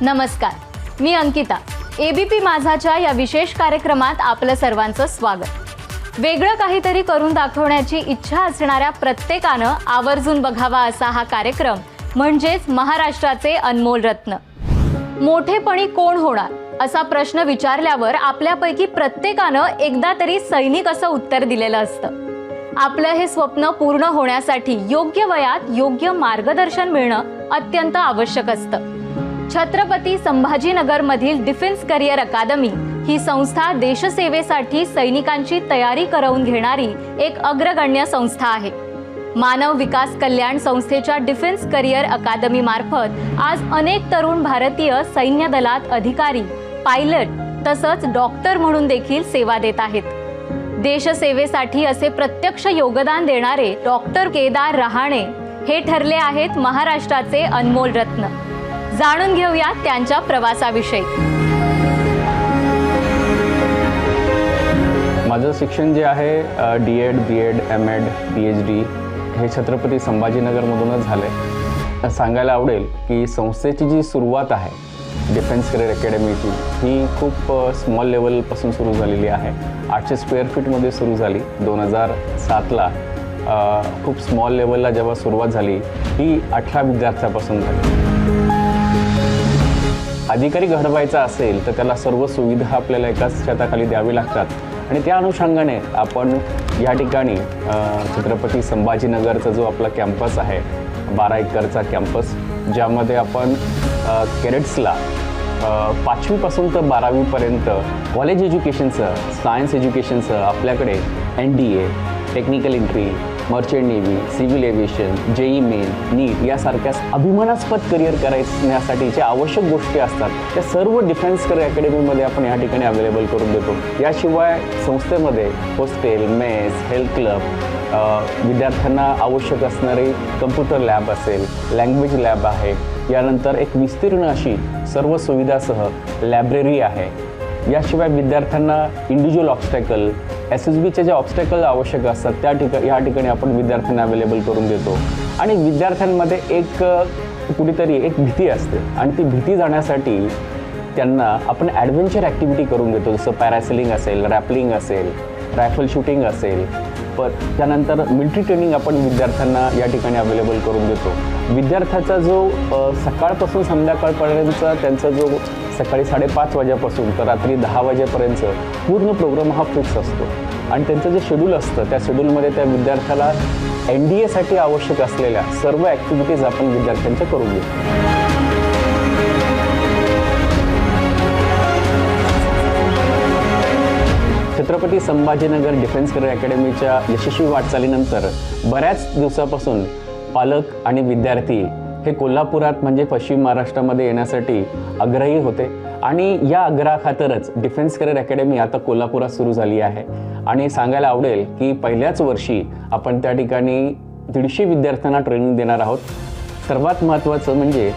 नमस्कार, मी अंकिता. एबीपी माझाच्या या विशेष कार्यक्रमात आपलं सर्वांचं स्वागत. वेगळं काहीतरी करून दाखवण्याची इच्छा असणाऱ्या प्रत्येकानं आवर्जून बघावा असा हा कार्यक्रम म्हणजेच महाराष्ट्राचे अनमोल रत्न. मोठेपणी कोण होणार असा प्रश्न विचारल्यावर आपल्यापैकी प्रत्येकानं एकदा तरी सैनिक असं उत्तर दिलेलं असतं. आपलं हे स्वप्न पूर्ण होण्यासाठी योग्य वयात योग्य मार्गदर्शन मिळणं अत्यंत आवश्यक असतं. छत्रपती संभाजीनगरमधील डिफेन्स करिअर अकादमी ही संस्था देशसेवेसाठी सैनिकांची तयारी करवून घेणारी एक अग्रगण्य संस्था आहे. मानव विकास कल्याण संस्थेच्या डिफेन्स करिअर अकादमी मार्फत आज अनेक तरुण भारतीय सैन्य दलात अधिकारी, पायलट तसंच डॉक्टर म्हणून देखील सेवा देत आहेत. देशसेवेसाठी असे प्रत्यक्ष योगदान देणारे डॉक्टर केदार रहाणे हे ठरले आहेत महाराष्ट्राचे अनमोल रत्न. जाणून घेऊया त्यांच्या प्रवासाविषयी. माझं शिक्षण जे आहे D.Ed, B.Ed, M.Ed, PhD हे छत्रपती संभाजीनगरमधूनच झालं आहे. सांगायला आवडेल की संस्थेची जी सुरुवात आहे डिफेन्स करिअर अकॅडमीची ही खूप स्मॉल लेवलपासून सुरू झालेली आहे. 800 स्क्वेअर फीटमध्ये सुरू झाली 2007ला. खूप स्मॉल लेवलला जेव्हा सुरुवात झाली ही 18 विद्यार्थ्यापासून झाली. अधिकारी घडवायचा असेल तर त्याला सर्व सुविधा आपल्याला एकाच छताखाली द्यावी लागतात आणि त्या अनुषंगाने आपण या ठिकाणी छत्रपती संभाजीनगरचा जो आपला कॅम्पस आहे 12 एकरचा कॅम्पस, ज्यामध्ये आपण कॅडेट्सला 5वीपासून तर 12वीपर्यंत कॉलेज एज्युकेशनचं, सायन्स एज्युकेशनचं आपल्याकडे NDA, technical entry, merchant navy, civil aviation, JEE main, NEET यासारख्या अभिमानास्पद करिअर करण्यासाठी ज्या आवश्यक गोष्टी असतात त्या सर्व डिफेन्स करिअर अकॅडमीमध्ये आपण या ठिकाणी अवेलेबल करून देतो. याशिवाय संस्थेमध्ये हॉस्टेल, मेस, हेल्थ क्लब, विद्यार्थ्यांना आवश्यक असणारे कम्प्युटर लॅब असेल, लँग्वेज लॅब आहे, यानंतर एक विस्तीर्ण अशी सर्व सुविधासह लायब्ररी आहे. याशिवाय विद्यार्थ्यांना इंडिव्हिज्युअल ऑब्स्टॅकल, SSBचे जे ऑब्स्टॅकल आवश्यक असतात या ठिकाणी आपण विद्यार्थ्यांना अवेलेबल करून देतो. आणि विद्यार्थ्यांमध्ये एक कुठेतरी एक भीती असते आणि ती भीती जाण्यासाठी त्यांना आपण ॲडव्हेंचर ॲक्टिव्हिटी करून देतो. जसं पॅरासेलिंग असेल, रॅपलिंग असेल, रायफल शूटिंग असेल, पण त्यानंतर मिलिटरी ट्रेनिंग आपण विद्यार्थ्यांना या ठिकाणी अवेलेबल करून देतो. विद्यार्थ्याचा जो सकाळपासून संध्याकाळपर्यंतचा त्यांचा जो सकाळी 5:30 वाजेपासून तर रात्री 10 वाजेपर्यंत पूर्ण प्रोग्राम हा फिक्स असतो आणि त्यांचं जे शेड्यूल असतं त्या शेड्यूलमध्ये त्या विद्यार्थ्याला NDAसाठी आवश्यक असलेल्या सर्व ॲक्टिव्हिटीज आपण विद्यार्थ्यांच्या करून देतो. छत्रपती संभाजीनगर डिफेन्स करिअर अकॅडमीच्या यशस्वी वाटचालीनंतर बऱ्याच दिवसापासून पालक आणि विद्यार्थी हे कोल्हापुरात म्हणजे पश्चिम महाराष्ट्रामध्ये येण्यासाठी आग्रही होते आणि या आग्रहाखातरच डिफेन्स करिअर अकॅडमी आता कोल्हापुरात सुरू झाली आहे. आणि सांगायला आवडेल की पहिल्याच वर्षी आपण त्या ठिकाणी 150 विद्यार्थ्यांना ट्रेनिंग देणार आहोत. सर्वात महत्त्वाचं म्हणजे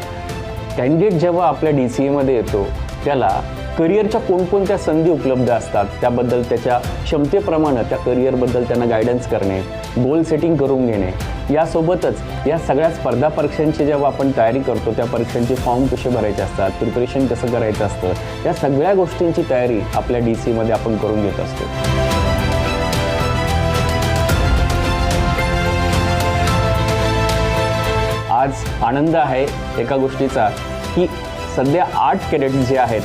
कॅन्डिडेट जेव्हा आपल्या DCAमध्ये येतो त्याला करिअरच्या कोणकोणत्या संधी उपलब्ध असतात त्याबद्दल त्याच्या क्षमतेप्रमाणे त्या करिअरबद्दल त्यांना गायडन्स करणे, गोल सेटिंग करून घेणे, यासोबतच या सगळ्या स्पर्धा परीक्षांची जेव्हा आपण तयारी करतो त्या परीक्षांचे फॉर्म कसे भरायचे असतात, प्रिपरेशन कसं करायचं असतं, या सगळ्या गोष्टींची तयारी आपल्या DCAमध्ये आपण करून घेत असतो. आज आनंद आहे एका गोष्टीचा की सध्या 8 कॅडेट्स जे आहेत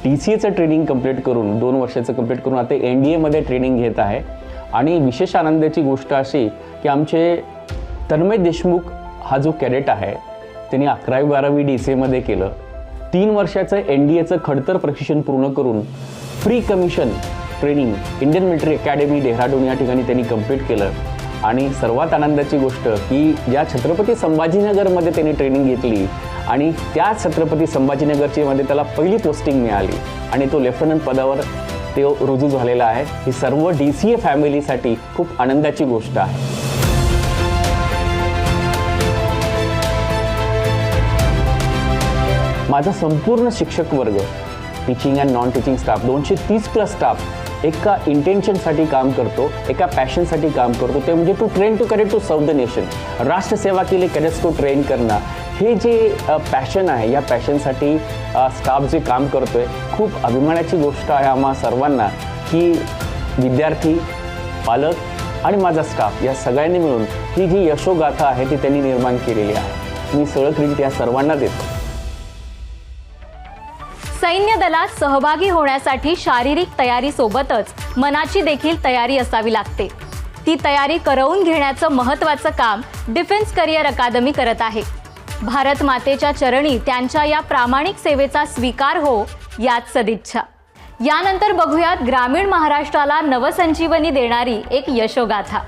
DCAचं ट्रेनिंग कंप्लीट करून 2 वर्षाचं कंप्लीट करून आता NDAमध्ये ट्रेनिंग घेत आहे. आणि विशेष आनंदाची गोष्ट अशी की आमचे तन्मय देशमुख हा जो कॅडेट आहे त्यांनी 11वी-12वी DCAमध्ये केलं. 3 वर्षाचं NDAचं खडतर प्रशिक्षण पूर्ण करून pre commission training Indian military academy Dehradun या ठिकाणी त्यांनी कंप्लीट केलं. आणि सर्वात आनंदाची गोष्ट की ज्या छत्रपती संभाजीनगरमध्ये त्यांनी ट्रेनिंग घेतली आणि त्या छत्रपती संभाजीनगरची मध्ये त्याला पहिली पोस्टिंग मिळाली आणि तो लेफ्टनंट पदावर ते रुजू झालेला आहे. ही सर्व DCA फॅमिलीसाठी खूप आनंदाची गोष्ट आहे. माझा संपूर्ण शिक्षक वर्ग, teaching and non teaching staff, 230+ staff एका इंटेन्शनसाठी काम करतो, एका पॅशनसाठी काम करतो, ते म्हणजे to train to cadet to serve the nation. राष्ट्रसेवा के लिए कॅडेट्स को ट्रेन करणं, हे जे पॅशन आहे, या पॅशनसाठी स्टाफ जे काम करतोय, खूप अभिमानाची गोष्ट आहे आम्हा सर्वांना की विद्यार्थी, पालक आणि माझा स्टाफ या सगळ्यांनी मिळून ही जी यशोगाथा आहे ती त्यांनी निर्माण केलेली आहे. मी सगळं क्रेडिट या सर्वांना देतो. सैन्य दलात सहभागी होण्यासाठी शारीरिक तयारीसोबतच मनाची देखील तयारी असावी लागते. ती तयारी करवून घेण्याचं महत्त्वाचं काम डिफेन्स करिअर अकादमी करत आहे. भारत मातेच्या चरणी त्यांच्या या प्रामाणिक सेवेचा स्वीकार हो, याच सदिच्छा. यानंतर बघूयात ग्रामीण महाराष्ट्राला नवसंजीवनी देणारी एक यशोगाथा.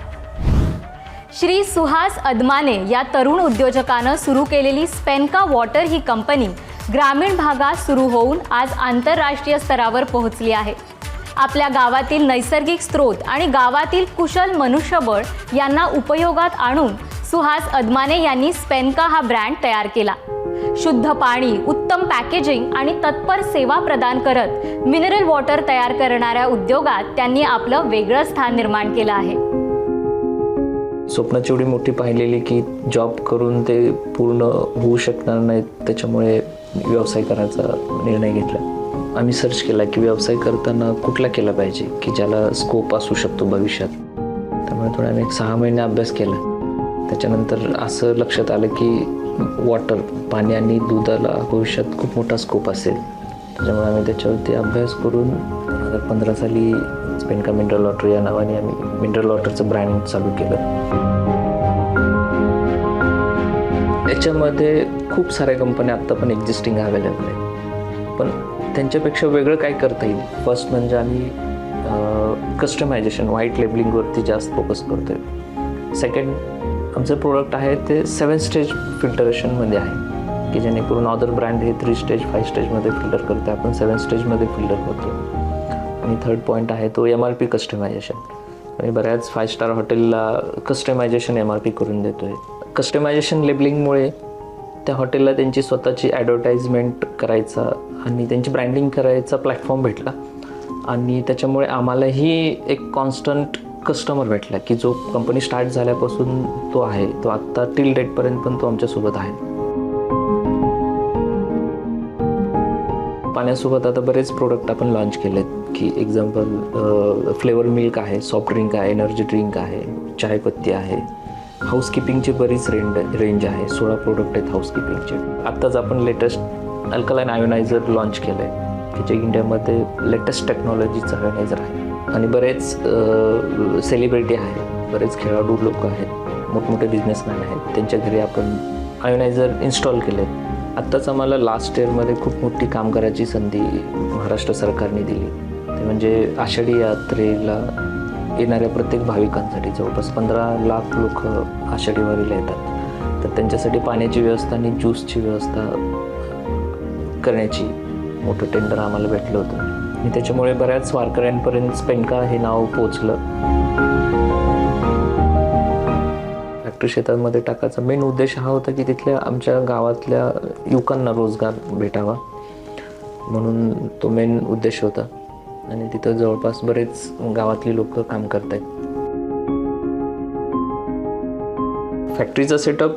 श्री सुहास अदमाने या तरुण उद्योजकानं सुरू केलेली स्पेनका वॉटर ही कंपनी ग्रामीण भागात सुरू होऊन आज आंतरराष्ट्रीय स्तरावर पोहोचली आहे. आपल्या गावातील नैसर्गिक स्रोत आणि गावातील कुशल मनुष्यबळ यांना उपयोगात आणून सुहास अदमाने यांनी स्पेनका हा ब्रँड तयार केला. शुद्ध पाणी, उत्तम पॅकेजिंग आणि तत्पर सेवा प्रदान करत मिनरल वॉटर तयार करणाऱ्या उद्योगात त्यांनी आपलं वेगळं स्थान निर्माण केलं आहे. स्वप्नाची एवढी मोठी पाहिलेली की जॉब करून ते पूर्ण होऊ शकणार नाहीत, त्याच्यामुळे व्यवसाय करायचा निर्णय घेतला. आम्ही सर्च केला की व्यवसाय करताना कुठला केला पाहिजे की ज्याला स्कोप असू शकतो भविष्यात. त्यामुळे थोडा आम्ही 6 महिने अभ्यास केला. त्याच्यानंतर असं लक्षात आलं की वॉटर, पाणी आणि दुधाला भविष्यात खूप मोठा स्कोप असेल. त्याच्यामुळे आम्ही त्याच्यावरती अभ्यास करून 2015 साली स्पेनका मिनरल वॉटर या नावाने आम्ही मिनरल वॉटरचं ब्रँड चालू केलं. याच्यामध्ये खूप साऱ्या कंपन्या आत्ता पण एक्झिस्टिंग अवेलेबल आहेत, पण त्यांच्यापेक्षा वेगळं काय करता येईल. फर्स्ट म्हणजे आम्ही कस्टमायझेशन, व्हाईट लेबलिंगवरती जास्त फोकस करतो आहे. सेकंड, आमचं प्रोडक्ट आहे ते 7 स्टेज फिल्टरेशनमध्ये आहे की जेणेकरून अदर ब्रँड हे 3 स्टेज 5 स्टेजमध्ये फिल्टर करते, आपण 7 स्टेजमध्ये फिल्टर करतो. आणि थर्ड पॉईंट आहे तो MRP कस्टमायझेशन. आणि बऱ्याच 5 स्टार हॉटेलला कस्टमायझेशन MRP करून देतो आहे. कस्टमायझेशन लेबलिंगमुळे त्या हॉटेलला त्यांची स्वतःची ॲडव्हर्टाइजमेंट करायचा आणि त्यांची ब्रँडिंग करायचा प्लॅटफॉर्म भेटला. आणि त्याच्यामुळे आम्हालाही एक कॉन्स्टंट कस्टमर भेटला की जो कंपनी स्टार्ट झाल्यापासून तो आहे, तो आत्ता टिल डेटपर्यंत पण तो आमच्यासोबत आहे. पाण्यासोबत आता बरेच प्रोडक्ट आपण लॉन्च केलेत की एक्झाम्पल फ्लेवर मिल्क आहे, सॉफ्ट ड्रिंक आहे, एनर्जी ड्रिंक आहे, चाय पत्ती आहे. हाऊसकीपिंगची बरीच रेंज आहे. 16 प्रोडक्ट आहेत हाऊसकीपिंगचे. आत्ताच आपण लेटेस्ट अल्कलाइन आयोनायझर लॉन्च केलं आहे की जे इंडियामध्ये लेटेस्ट टेक्नॉलॉजीचं आयोनायझर आहे. आणि बरेच सेलिब्रिटी आहेत, बरेच खेळाडू लोक आहेत, मोठमोठे बिझनेसमॅन आहेत, त्यांच्या घरी आपण आयोनायझर इन्स्टॉल केले आहेत. आत्ताच आम्हाला लास्ट इयरमध्ये खूप मोठी काम करायची संधी महाराष्ट्र सरकारने दिली. ते म्हणजे आषाढी यात्रेला येणाऱ्या प्रत्येक भाविकांसाठी जवळपास 15 लाख लोक आषाढी वारीला येतात. तर त्यांच्यासाठी पाण्याची व्यवस्था आणि ज्यूसची व्यवस्था करण्याची मोठं टेंडर आम्हाला भेटलं होतं. आणि त्याच्यामुळे बऱ्याच वारकऱ्यांपर्यंत स्पेनका हे नाव पोचलं. फॅक्टरी शेतांमध्ये टाकायचा मेन उद्देश हा होता की तिथल्या आमच्या गावातल्या युवकांना रोजगार भेटावा, म्हणून तो मेन उद्देश होता. आणि तिथं जवळपास बरेच गावातली लोक काम करत आहेत. फॅक्टरीचा सेटअप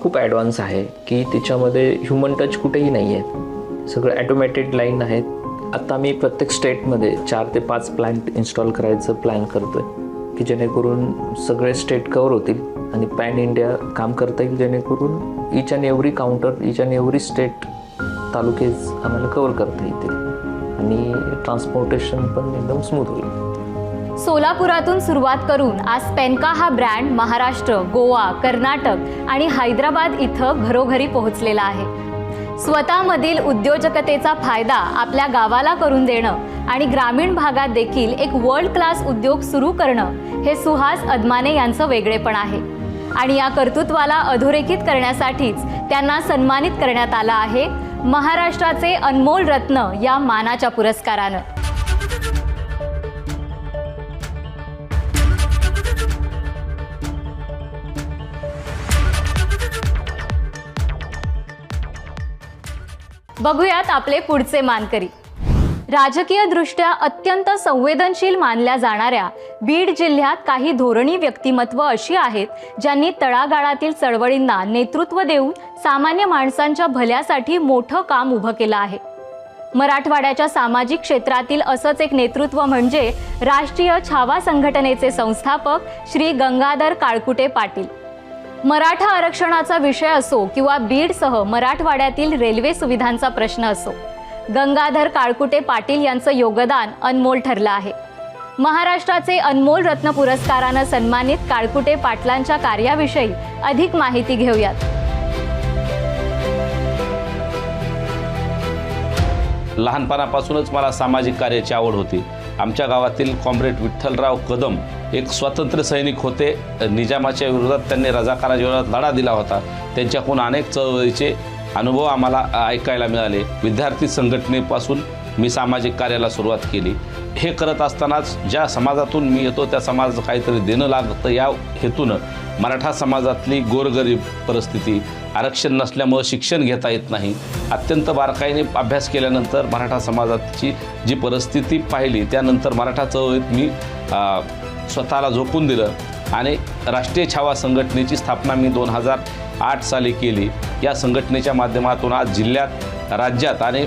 खूप ॲडव्हान्स आहे की त्याच्यामध्ये ह्युमन टच कुठेही नाही आहे. सगळं ॲटोमॅटेड लाईन आहेत. आत्ता आम्ही प्रत्येक स्टेटमध्ये 4 ते 5 प्लांट इन्स्टॉल करायचं प्लॅन करतो आहे की जेणेकरून सगळे स्टेट कवर होतील आणि पॅन इंडिया काम करता येईल, जेणेकरून each and every counter, each and every state, talukas आम्हाला कवर करता येतील आणि ट्रान्सपोर्टेशन पण एकदम स्मूथ होईल. सोलापुरातून सुरुवात करून आज स्पेनका हा ब्रँड महाराष्ट्र, गोवा, कर्नाटक आणि हैदराबाद इथं घरोघरी पोहोचलेला आहे. स्वतःमधील उद्योजकतेचा फायदा आपल्या गावाला करून देणं आणि ग्रामीण भागात देखील एक वर्ल्ड क्लास उद्योग सुरू करणं हे सुहास अदमाने यांचं वेगळेपण आहे. आणि या कर्तृत्वाला अधोरेखित करण्यासाठीच त्यांना सन्मानित करण्यात आलं आहे महाराष्ट्राचे अनमोल रत्न या मानाच्या पुरस्कारानं. बघूयात आपले पुढचे मानकरी. राजकीय दृष्ट्या अत्यंत संवेदनशील मानल्या जाणाऱ्या बीड जिल्ह्यात काही धोरणी व्यक्तिमत्व अशी आहेत ज्यांनी तळागाळातील चळवळींना नेतृत्व देऊन सामान्य माणसांच्या भल्यासाठी मोठं काम उभं केलं आहे. मराठवाड्याच्या सामाजिक क्षेत्रातील असंच एक नेतृत्व म्हणजे राष्ट्रीय छावा संघटनेचे संस्थापक श्री गंगाधर काळकुटे पाटील. मराठा आरक्षणाचा विषय असो किंवा बीडसह मराठवाड्यातील रेल्वे सुविधांचा प्रश्न असो, गंगाधर काळकुटे पाटील यांचं योगदान अनमोल ठरलं आहे. महाराष्ट्राचे अनमोल रत्न पुरस्कारानं सन्मानित काळकुटे पाटलांच्या कार्याविषयी अधिक माहिती घेऊयात. लहानपणापासूनच मला सामाजिक कार्याची आवड होती. आमच्या गावातील कॉम्रेड विठ्ठलराव कदम एक स्वातंत्र्य सैनिक होते. निजामाच्या विरोधात त्यांनी रजाकाराच्या विरोधात लढा दिला होता. त्यांच्याकडून अनेक चळवळीचे अनुभव आम्हाला ऐकायला मिळाले. विद्यार्थी संघटनेपासून मी सामाजिक कार्याला सुरुवात केली. हे करत असतानाच ज्या समाजातून मी येतो त्या समाजाचं काहीतरी देणं लागतं या हेतूनं मराठा समाजातली गोरगरीब परिस्थिती, आरक्षण नसल्यामुळं शिक्षण घेता येत नाही, अत्यंत बारकाईने अभ्यास केल्यानंतर मराठा समाजाची जी परिस्थिती पाहिली त्यानंतर मराठा चळवळीत मी स्वतःला झोकून दिलं आणि राष्ट्रीय छावा संघटनेची स्थापना मी 2008 साली केली. या संघटनेच्या माध्यमातून आज जिल्ह्यात, राज्यात आणि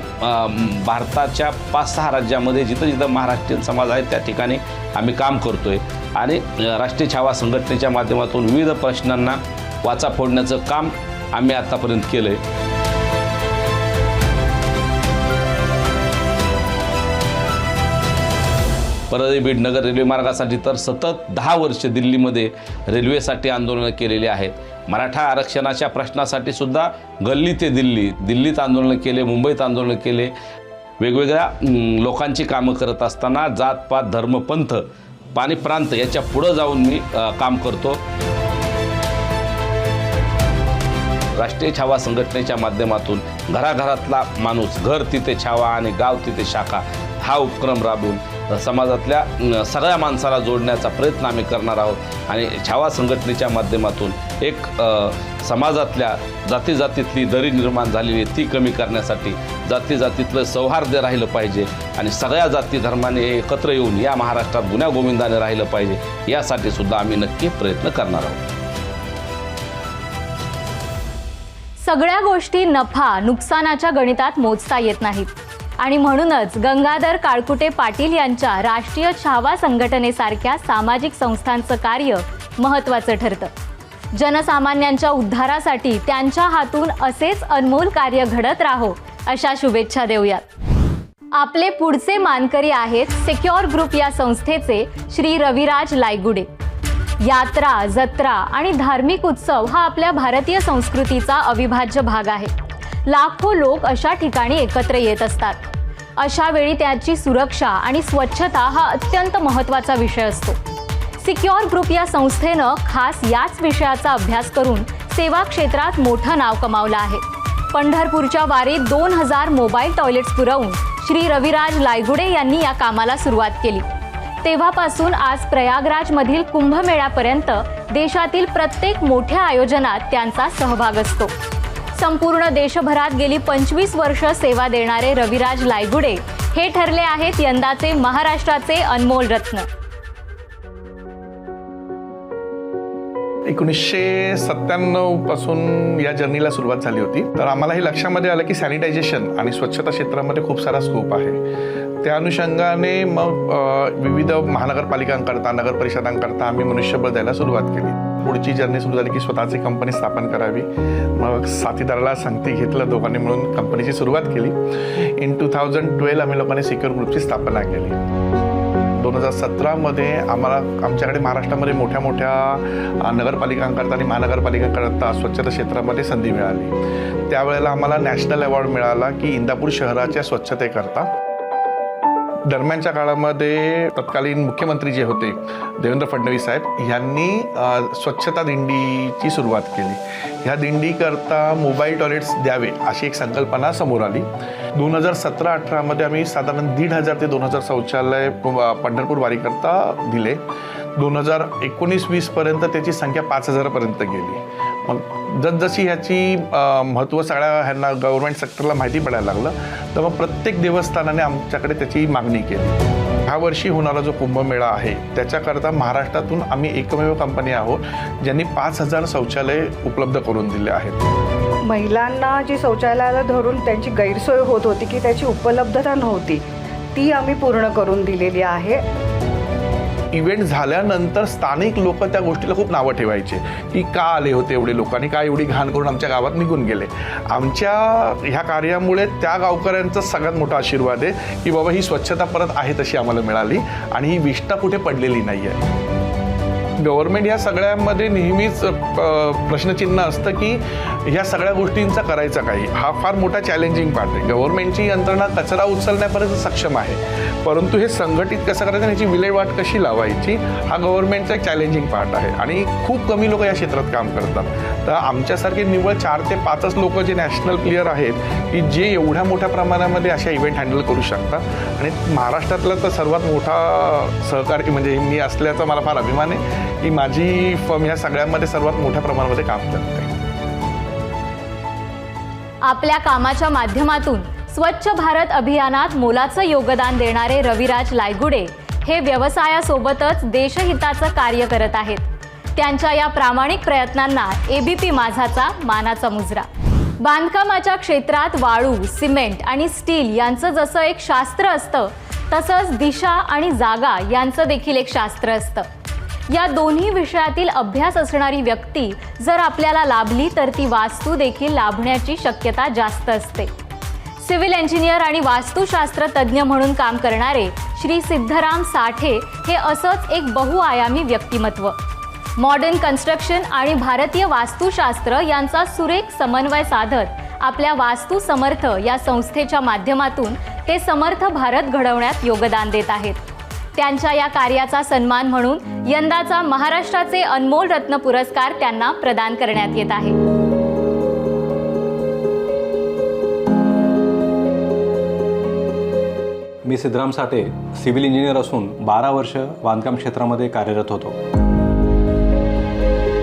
भारताच्या 5-6 राज्यामध्ये जिथं जिथं महाराष्ट्रीयन समाज आहे त्या ठिकाणी आम्ही काम करतोय आणि राष्ट्रीय छावा संघटनेच्या माध्यमातून विविध प्रश्नांना वाचा फोडण्याचं काम आम्ही आत्तापर्यंत केलं आहे. परळी बीड नगर रेल्वे मार्गासाठी तर सतत 10 वर्ष दिल्लीमध्ये रेल्वेसाठी आंदोलनं केलेली आहेत. मराठा आरक्षणाच्या प्रश्नासाठी सुद्धा गल्ली ते दिल्लीत आंदोलनं केले, मुंबईत आंदोलनं केले. वेगवेगळ्या लोकांची कामं करत असताना जातपात, धर्म, पंथ, पाणी, प्रांत याच्या पुढं जाऊन मी काम करतो. राष्ट्रीय छावा संघटनेच्या माध्यमातून घराघरातला माणूस, घर तिथे छावा आणि गाव तिथे शाखा हा उपक्रम राबवून समाजातल्या सगळ्या माणसाला जोडण्याचा प्रयत्न आम्ही करणार आहोत आणि छावा संघटनेच्या माध्यमातून एक समाजातल्या जातीजातीतली दरी निर्माण झालेली ती कमी करण्यासाठी जातीजातीतलं सौहार्द राहिलं पाहिजे आणि सगळ्या जाती धर्माने एकत्र येऊन या महाराष्ट्रात गुण्यागोविंदाने राहिलं पाहिजे यासाठी सुद्धा आम्ही नक्की प्रयत्न करणार आहोत. सगळ्या गोष्टी नफा नुकसानाच्या गणितात मोजता येत नाहीत आणि म्हणूनच गंगाधर काळकुटे पाटील यांच्या राष्ट्रीय छावा संघटनेसारख्या सामाजिक संस्थांचं कार्य महत्त्वाचं ठरतं. जनसामान्यांच्या उद्धारासाठी त्यांच्या हातून असेच अनमोल कार्य घडत राहो अशा शुभेच्छा देऊयात. आपले पुढचे मानकरी आहेत सिक्युअर ग्रुप या संस्थेचे श्री रविराज लायगुडे. यात्रा, जत्रा आणि धार्मिक उत्सव हा आपल्या भारतीय संस्कृतीचा अविभाज्य भाग आहे. लाखो लोक अशा ठिकाणी एकत्र येत असतात. अशा वेळी त्याची सुरक्षा आणि स्वच्छता हा अत्यंत महत्त्वाचा विषय असतो. सिक्युअर ग्रुप या संस्थेनं खास याच विषयाचा अभ्यास करून सेवा क्षेत्रात मोठं नाव कमावलं आहे. पंढरपूरच्या वारीत 2000 मोबाईल टॉयलेट्स पुरवून श्री रविराज लायगुडे यांनी या कामाला सुरुवात केली. तेव्हापासून आज प्रयागराजमधील कुंभमेळ्यापर्यंत देशातील प्रत्येक मोठ्या आयोजनात त्यांचा सहभाग असतो. संपूर्ण देशभरात गेली 25 वर्ष सेवा देणारे रविराज लायगुडे हे ठरले आहेत यंदाचे महाराष्ट्राचे अनमोल रत्न. 1997 पासून या जर्नीला सुरुवात झाली होती. तर आम्हाला हे लक्षामध्ये आलं की सॅनिटायझेशन आणि स्वच्छता क्षेत्रामध्ये खूप सारा स्कोप आहे. त्या अनुषंगाने मग विविध महानगरपालिकांकरता, नगर परिषदांकरता आम्ही मनुष्यबळ द्यायला सुरुवात केली. पुढची जर्नी सुरू झाली की स्वतःची कंपनी स्थापन करावी. मग साथीदाराला संगती घेतलं, दोघांनी मिळून कंपनीची सुरुवात केली. इन 2012 आम्ही लोकांनी सिक्युअर ग्रुपची स्थापना केली. 2017 आमच्याकडे महाराष्ट्रामध्ये मोठ्या मोठ्या नगरपालिकांकरता आणि महानगरपालिकांकरता स्वच्छता क्षेत्रामध्ये संधी मिळाली. त्यावेळेला आम्हाला नॅशनल अवॉर्ड मिळाला की इंदापूर शहराच्या स्वच्छतेकरता. दरम्यानच्या काळामध्ये तत्कालीन मुख्यमंत्री जे होते देवेंद्र फडणवीस साहेब यांनी स्वच्छता दिंडीची सुरुवात केली. ह्या दिंडीकरता मोबाईल टॉयलेट्स द्यावे अशी एक संकल्पना समोर आली. 2017-18 आम्ही साधारण 1500 ते 2000 शौचालय पंढरपूर वारीकरता दिले. 2019-20 पर्यंत त्याची संख्या 5000 पर्यंत गेली. मग जसजशी ह्याची महत्त्व सगळ्या ह्यांना गव्हर्नमेंट सेक्टरला माहिती पडायला लागलं, तर मग प्रत्येक देवस्थानाने आमच्याकडे त्याची मागणी केली. ह्या वर्षी होणारा जो कुंभमेळा आहे त्याच्याकरता महाराष्ट्रातून आम्ही एकमेव कंपनी आहोत ज्यांनी 5,000 शौचालय उपलब्ध करून दिले आहेत. महिलांना जी शौचालयाला धरून त्यांची गैरसोय होत होती की त्याची उपलब्धता नव्हती, ती आम्ही पूर्ण करून दिलेली आहे. इव्हेंट झाल्यानंतर स्थानिक लोक त्या गोष्टीला खूप नावं ठेवायचे की का आले होते एवढे लोकांनी, का एवढी घाण करून आमच्या गावात निघून गेले. आमच्या ह्या कार्यामुळे त्या गावकऱ्यांचा सगळ्यात मोठा आशीर्वाद आहे की बाबा ही स्वच्छता परत आहे तशी आम्हाला मिळाली आणि ही विष्ठा कुठे पडलेली नाही आहे. गव्हर्नमेंट या सगळ्यामध्ये नेहमीच प्रश्नचिन्ह असतं की ह्या सगळ्या गोष्टींचा करायचा काही. हा फार मोठा चॅलेंजिंग पार्ट आहे. गव्हर्नमेंटची यंत्रणा कचरा उचलण्यापर्यंत सक्षम आहे, परंतु हे संघटित कसं करायचं आणि याची विल्हेवाट कशी लावायची हा गव्हर्नमेंटचा एक चॅलेंजिंग पार्ट आहे आणि खूप कमी लोक या क्षेत्रात काम करतात. तर आमच्यासारखे निव्वळ 4 ते 5च लोक जे नॅशनल प्लेयर आहेत की जे एवढ्या मोठ्या प्रमाणामध्ये अशा इव्हेंट हँडल करू शकतात. आणि महाराष्ट्रातला तर सर्वात मोठा सहकारी म्हणजे मी असल्याचा मला फार अभिमान आहे की माझी फर्म ह्या सगळ्यांमध्ये सर्वात मोठ्या प्रमाणामध्ये काम करते. आपल्या कामाच्या माध्यमातून स्वच्छ भारत अभियानात मोलाचं योगदान देणारे रविराज लायगुडे हे व्यवसायासोबतच देशहिताचं कार्य करत आहेत. त्यांच्या या प्रामाणिक प्रयत्नांना एबीपी माझाचा मानाचा मुजरा. बांधकामाच्या क्षेत्रात वाळू, सिमेंट आणि स्टील यांचं जसं एक शास्त्र असतं, तसंच दिशा आणि जागा यांचं देखील एक शास्त्र असतं. या दोन्ही विषयातील अभ्यास असणारी व्यक्ती जर आपल्याला लाभली तर ती वास्तू देखील लाभण्याची शक्यता जास्त असते. सिव्हिल इंजिनियर आणि वास्तुशास्त्र तज्ज्ञ म्हणून काम करणारे श्री सिद्धराम साठे हे असंच एक बहुआयामी व्यक्तिमत्व. मॉडर्न कन्स्ट्रक्शन आणि भारतीय वास्तुशास्त्र यांचा सुरेख समन्वय साधत आपल्या वास्तू समर्थ या संस्थेच्या माध्यमातून ते समर्थ भारत घडवण्यात योगदान देत आहेत. त्यांच्या या कार्याचा सन्मान म्हणून यंदाचा महाराष्ट्राचे अनमोल रत्न पुरस्कार त्यांना प्रदान करण्यात येत आहे. मी सिद्धराम साठे सिव्हिल इंजिनियर असून 12 वर्ष बांधकाम क्षेत्रामध्ये कार्यरत होतो.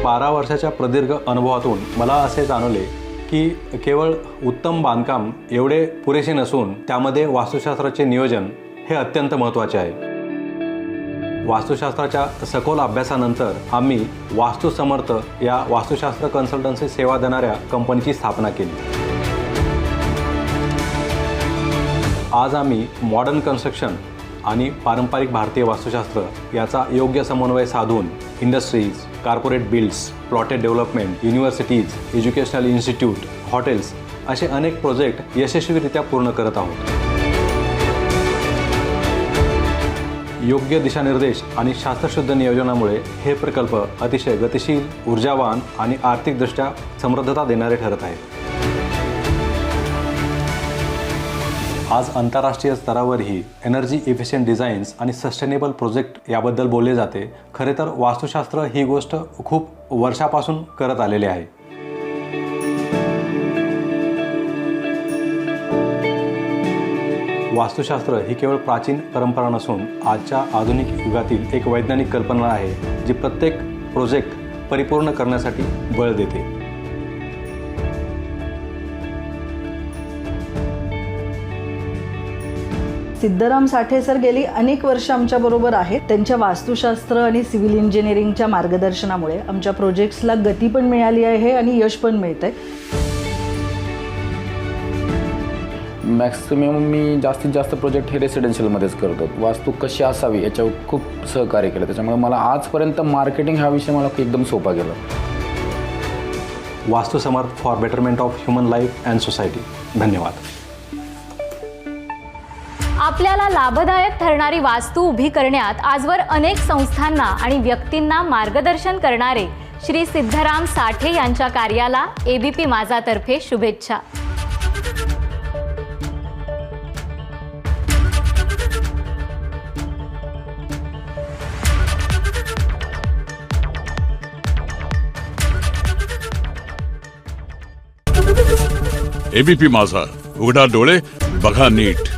12 वर्षाच्या प्रदीर्घ अनुभवातून मला असे जाणवले की केवळ उत्तम बांधकाम एवढे पुरेसे नसून त्यामध्ये वास्तुशास्त्राचे नियोजन हे अत्यंत महत्त्वाचे आहे. वास्तुशास्त्राच्या सखोल अभ्यासानंतर आम्ही वास्तू समर्थ या वास्तुशास्त्र कन्सल्टन्सी सेवा देणाऱ्या कंपनीची स्थापना केली. आज आम्ही मॉडर्न कन्स्ट्रक्शन आणि पारंपरिक भारतीय वास्तुशास्त्र याचा योग्य समन्वय साधून industries, corporate builds, plotted development, universities, educational institute, hotels असे अनेक प्रोजेक्ट यशस्वीरित्या पूर्ण करत आहोत. योग्य दिशानिर्देश आणि शास्त्रशुद्ध नियोजनामुळे हे प्रकल्प अतिशय गतिशील, ऊर्जावान आणि आर्थिकदृष्ट्या समृद्धता देणारे ठरत आहेत. आज आंतरराष्ट्रीय स्तरावरही एनर्जी इफिशियंट डिझाईन्स आणि सस्टेनेबल प्रोजेक्ट याबद्दल बोलले जाते. खरे तर वास्तुशास्त्र ही गोष्ट खूप वर्षापासून करत आलेली आहे. वास्तुशास्त्र ही केवळ प्राचीन परंपरा नसून आजच्या आधुनिक युगातील एक वैज्ञानिक कल्पना आहे जी प्रत्येक प्रोजेक्ट परिपूर्ण करण्यासाठी बळ देते. सिद्धराम साठे सर गेली अनेक वर्ष आमच्याबरोबर आहेत. त्यांच्या वास्तुशास्त्र आणि सिव्हिल इंजिनिअरिंगच्या मार्गदर्शनामुळे आमच्या प्रोजेक्ट्सला गती पण मिळाली आहे आणि यश पण मिळतंय. मॅक्सिमम मी जास्तीत जास्त प्रोजेक्ट हे रेसिडेन्शियलमध्येच करतो. वास्तू कशी असावी याच्यावर खूप सहकार्य केलं, त्याच्यामुळे मला आजपर्यंत मार्केटिंग हा विषय मला एकदम सोपा गेला. Vastu Samarth for betterment of human life and society. धन्यवाद. आपल्याला लाभदायक ठरणारी वास्तू उभी करण्यात आजवर अनेक संस्थांना आणि व्यक्तींना मार्गदर्शन करणारे श्री सिद्धराम साठे यांच्या कार्याला एबीपी माझातर्फे शुभेच्छा. एबीपी माझा, उघडा डोळे बघा नीट.